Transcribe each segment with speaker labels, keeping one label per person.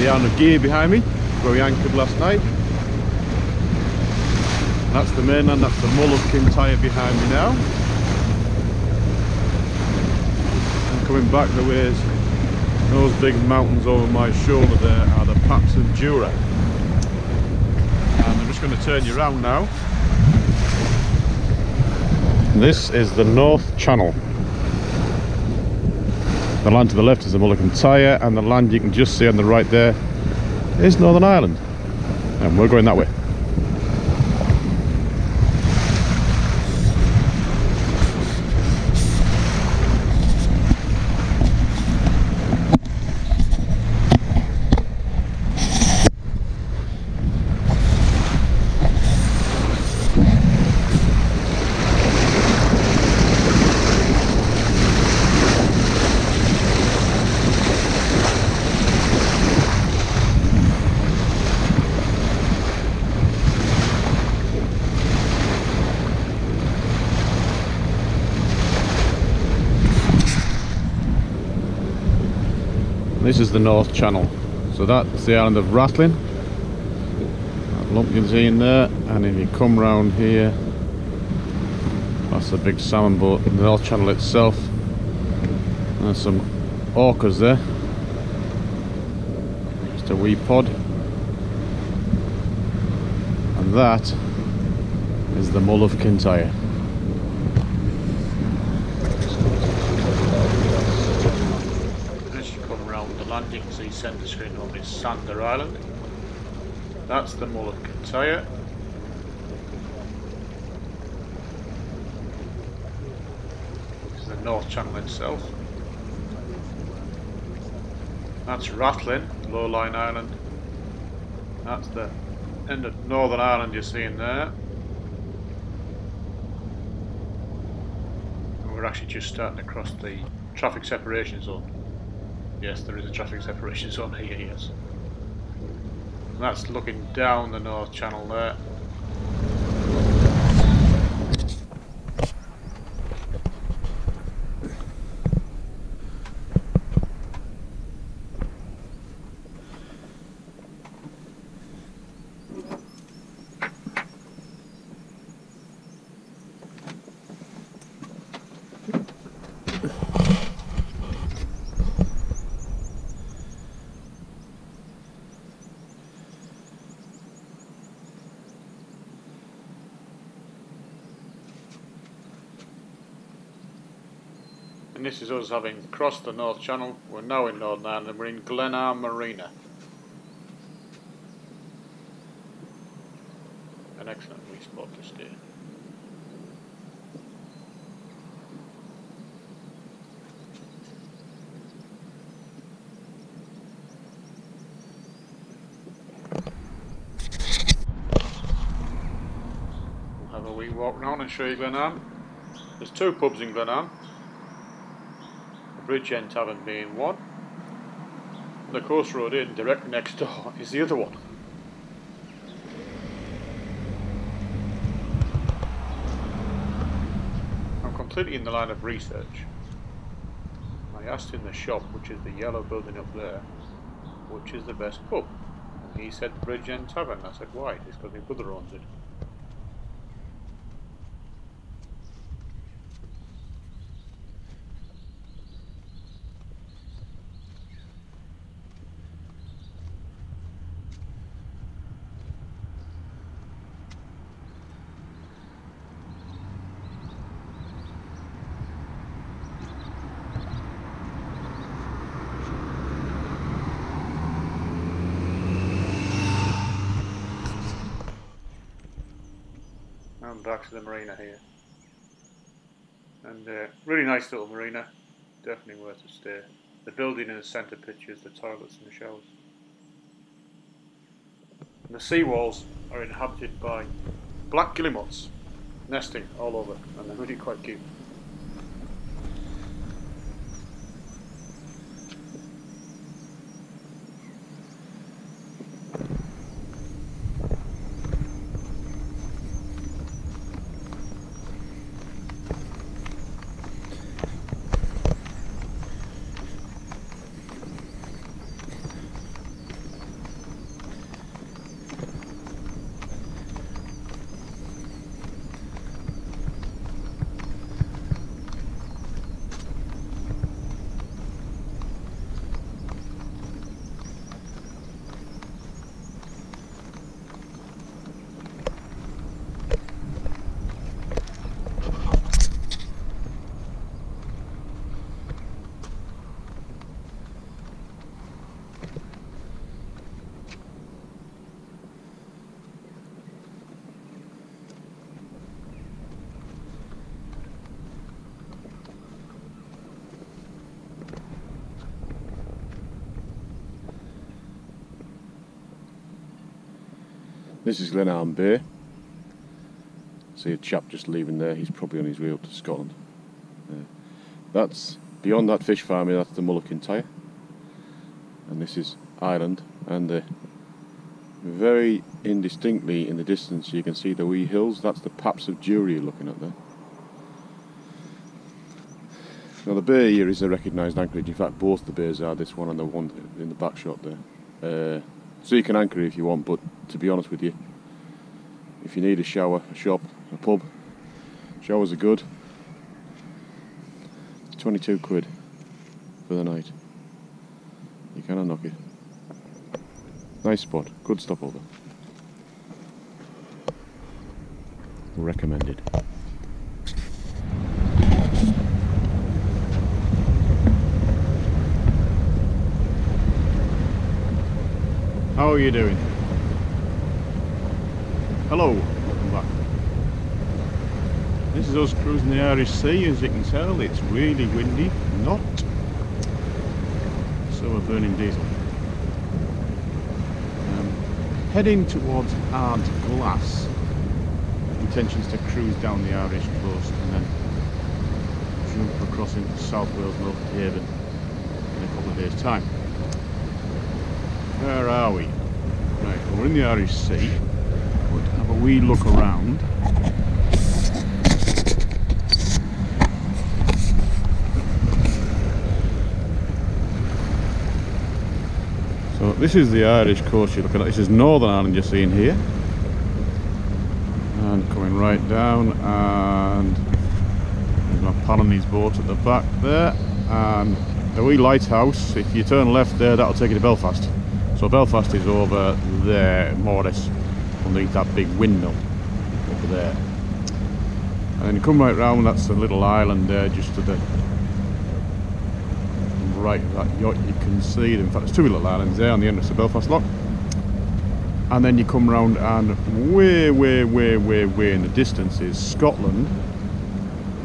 Speaker 1: the island of Gear behind me, where we anchored last night. And that's the mainland, that's the Mull of Kintyre behind me now. And coming back the ways, those big mountains over my shoulder there are the Paps of Jura. And I'm just going to turn you around now. This is the North Channel. The land to the left is the Mull of Kintyre, and the land you can just see on the right there is Northern Ireland. And we're going that way. This is the North Channel, so that's the island of Rathlin, that lump you can see in there, and if you come round here, that's a big salmon boat in the North Channel itself. There's some orcas there, just a wee pod, and that is the Mull of Kintyre.
Speaker 2: You can see centre screen on is Sander Island. That's the Mull of Kintyre. This is the North Channel itself. That's Rathlin, low-lying island. That's the end of Northern Ireland you're seeing there. And we're actually just starting to cross the traffic separation zone. Yes, there is a traffic separation zone here, yes. And that's looking down the North Channel there. And this is us having crossed the North Channel. We're now in Northern Ireland and we're in Glenarm Marina. An excellent wee spot to stay. We'll have a wee walk round and show you Glenarm. There's two pubs in Glenarm. Bridge End Tavern being one. The Coast Road Inn directly next door is the other one. I'm completely in the line of research. I asked in the shop, which is the yellow building up there, which is the best pub. And he said Bridge End Tavern. I said, why? It's because my brother owns it. And back to the marina here, and really nice little marina, definitely worth a stay. The building in the centre pictures the toilets and the showers. And the seawalls are inhabited by black guillemots, nesting all over, and they're really quite cute.
Speaker 1: This is Glenarm Bay. See a chap just leaving there, he's probably on his way up to Scotland. That's beyond that fish farm here, that's the Mull of Kintyre. And this is Ireland, and very indistinctly in the distance you can see the wee hills. That's the Paps of Jewry you're looking at there. Now the bay here is a recognised anchorage. In fact both the bays are, this one and the one in the back shot there. So you can anchor if you want, but to be honest with you, if you need a shower, a shop, a pub, showers are good. 22 quid for the night. You cannot knock it. Nice spot, good stopover. Recommended. How are you doing? Hello, welcome back. This is us cruising the Irish Sea. As you can tell, it's really windy, not so we're burning diesel. Heading towards Ard Glass. Intentions to cruise down the Irish coast and then jump across into South Wales, Milford Haven in a couple of days' time. Where are we? Right, well, we're in the Irish Sea. We'll have a wee look around. So this is the Irish coast you're looking at. This is Northern Ireland you're seeing here. And coming right down, and there's my Palamies boat at the back there. And the wee lighthouse, if you turn left there, that'll take you to Belfast. So Belfast is over there, more or less underneath that big windmill over there. And then you come right round, that's a little island there just to the right of that yacht. You can see, in fact there's two little islands there on the entrance of Belfast Lock. And then you come round and way in the distance is Scotland,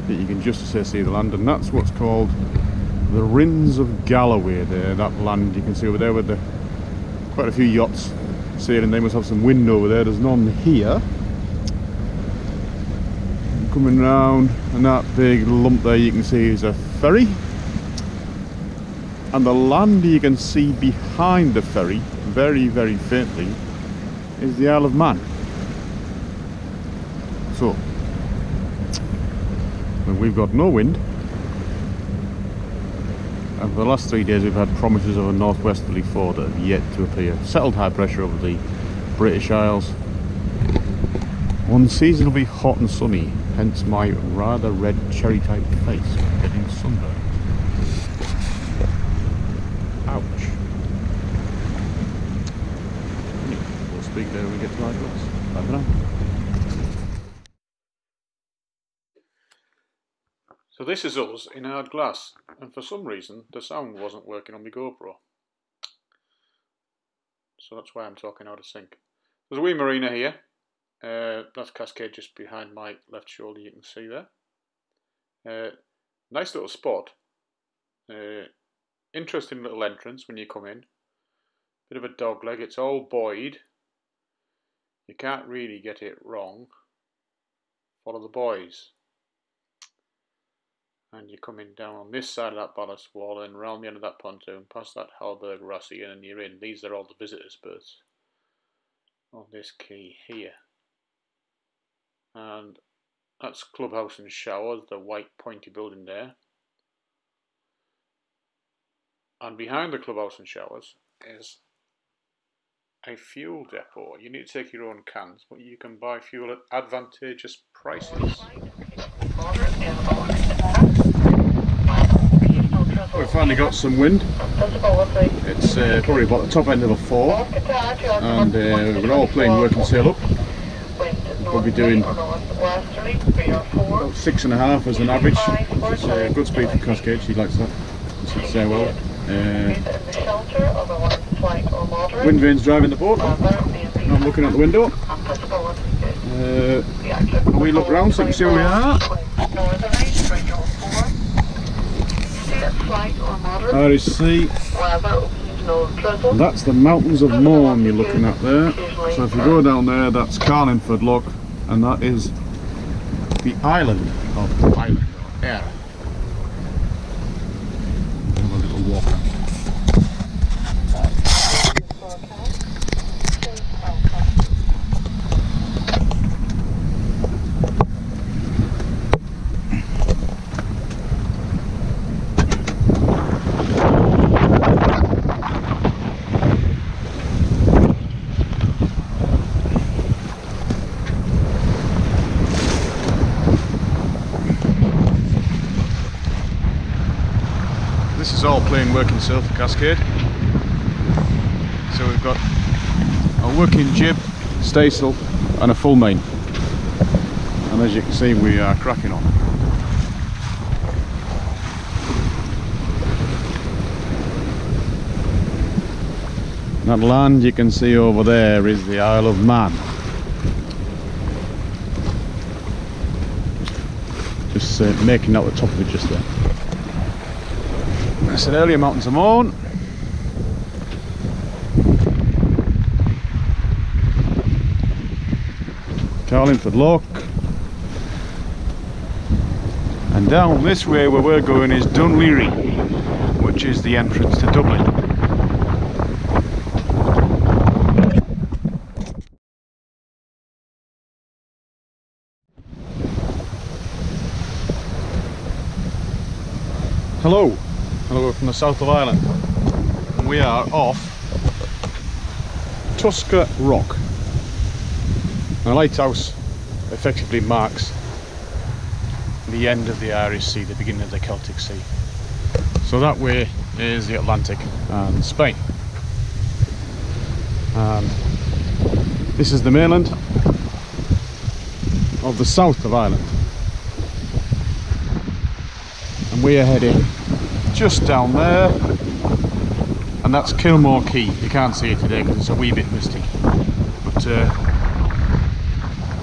Speaker 1: that you can just see the land, and that's what's called the Rins of Galloway there, that land you can see over there with the quite a few yachts sailing. They must have some wind over there, there's none here. And coming round, and that big lump there you can see is a ferry. And the land you can see behind the ferry, very faintly, is the Isle of Man. So, when we've got no wind, and for the last 3 days we've had promises of a northwesterly flow that have yet to appear. Settled high pressure over the British Isles. Unseasonably hot and sunny, hence my rather red cherry type face getting sunburned. Ouch. Anyway, we'll speak there when we get to Ard Glass. Bye for now.
Speaker 2: So this is us in Ard Glass, and for some reason the sound wasn't working on my GoPro. So that's why I'm talking out of sync. There's a wee marina here. That's Cascade just behind my left shoulder, you can see there. Nice little spot. Interesting little entrance when you come in. Bit of a dog leg, it's all buoyed. You can't really get it wrong. Follow the buoys. And you're coming down on this side of that ballast wall and round the end of that pontoon, past that Halberg Rossi, and you're in. These are all the visitors' berths on this quay here. And that's Clubhouse and Showers, the white pointy building there. And behind the Clubhouse and Showers is a fuel depot. You need to take your own cans, but you can buy fuel at advantageous prices.
Speaker 1: We've finally got some wind. It's probably about the top end of a 4, and we're all playing working sail up. We'll be doing about 6.5 as an average, which is a good speed for Cascade. She likes that. She should say well. Wind vane's driving the boat. I'm looking out the window. We look round so we can see where we are. Irish Sea. And that's the mountains of Mourne you're looking at there. So if you go down there, that's Carlingford Loch, and that is the island of Ayr. Have a little walk. This is all plain working sail for Cascade. So we've got a working jib, staysail and a full main. And as you can see, we are cracking on. That land you can see over there is the Isle of Man. Just making out the top of it just there. I said earlier, mountains of Mourne. Carlingford Loch. And down this way where we're going is Dunleary, which is the entrance to Dublin. Hello. Hello from the south of Ireland. We are off Tusker Rock. The lighthouse effectively marks the end of the Irish Sea, the beginning of the Celtic Sea. So that way is the Atlantic and Spain. And this is the mainland of the south of Ireland. And we are heading just down there, and that's Kilmore Quay. You can't see it today because it's a wee bit misty, but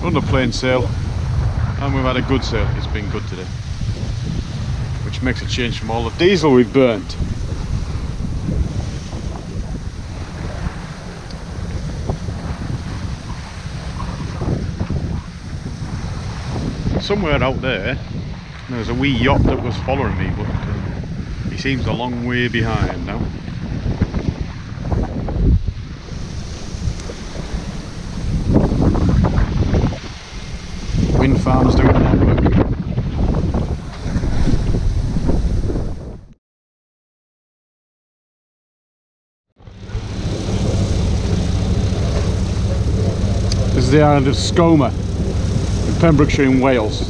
Speaker 1: under plain sail, and we've had a good sail. It's been good today, which makes a change from all the diesel we've burnt. Somewhere out there there's a wee yacht that was following me, but he seems a long way behind now. Wind farm's doing that work. This is the island of Skoma in Pembrokeshire in Wales,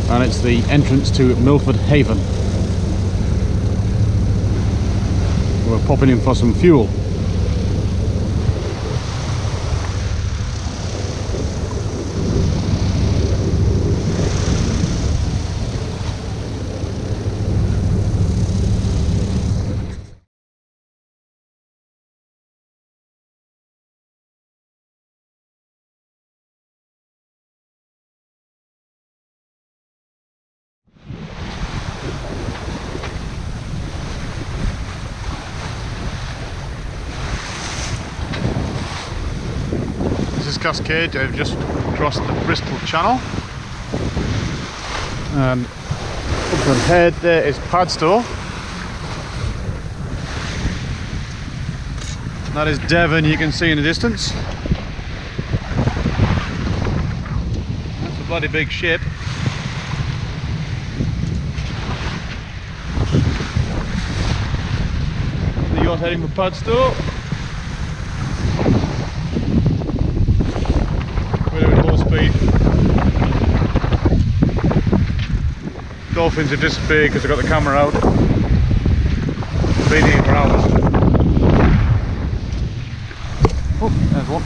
Speaker 1: and it's the entrance to Milford Haven. We're popping in for some fuel. This is Cascade. I've just crossed the Bristol Channel, and up ahead there is Padstow. That is Devon, you can see in the distance. That's a bloody big ship. The yacht heading for Padstow. Speed. Dolphins have disappeared because I got the camera out. Been here for hours. Oh, there's one.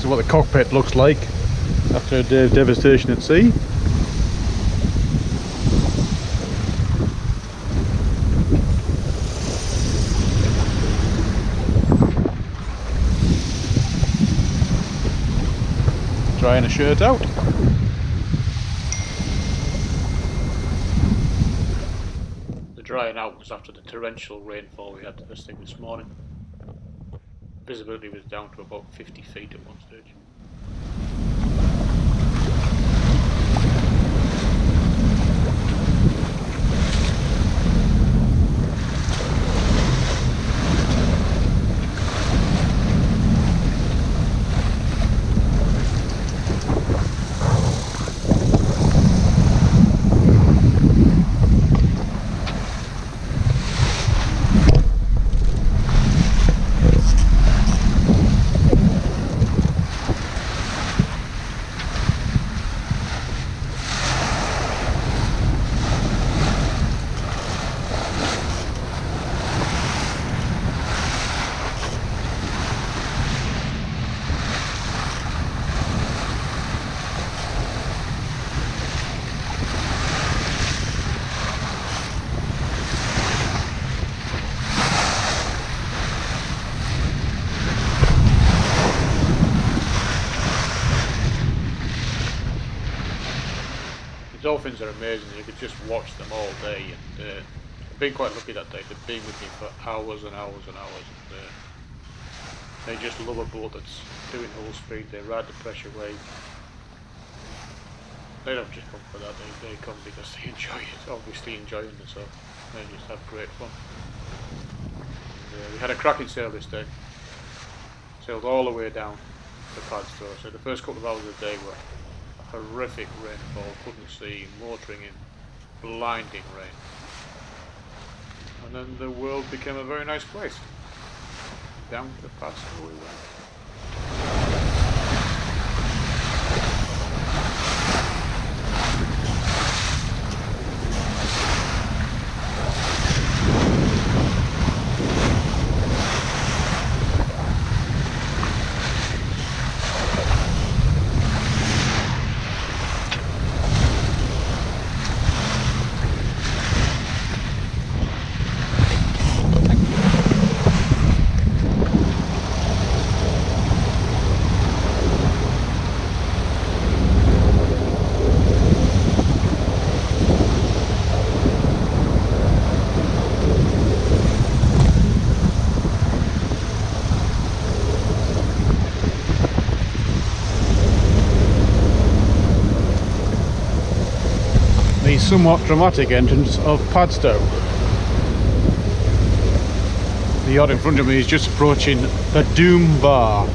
Speaker 1: what the cockpit looks like after a day of devastation at sea. Drying a shirt out.
Speaker 2: The drying out was after the torrential rainfall we had first thing this morning. Visibility was down to about 50 feet at one stage. Dolphins are amazing. You could just watch them all day, and I've been quite lucky that day. They've been with me for hours and hours and hours, and they just love a boat that's doing full speed. They ride the pressure wave. They don't just come for that, they come because they enjoy it, obviously enjoying it, so they just have great fun. And, we had a cracking sail this day. Sailed all the way down to Padstow, so the first couple of hours of the day were horrific rainfall, couldn't see, motoring in blinding rain. And then the world became a very nice place. Down to Padstow we went.
Speaker 1: The somewhat dramatic entrance of Padstow. The yacht in front of me is just approaching the Doom Bar.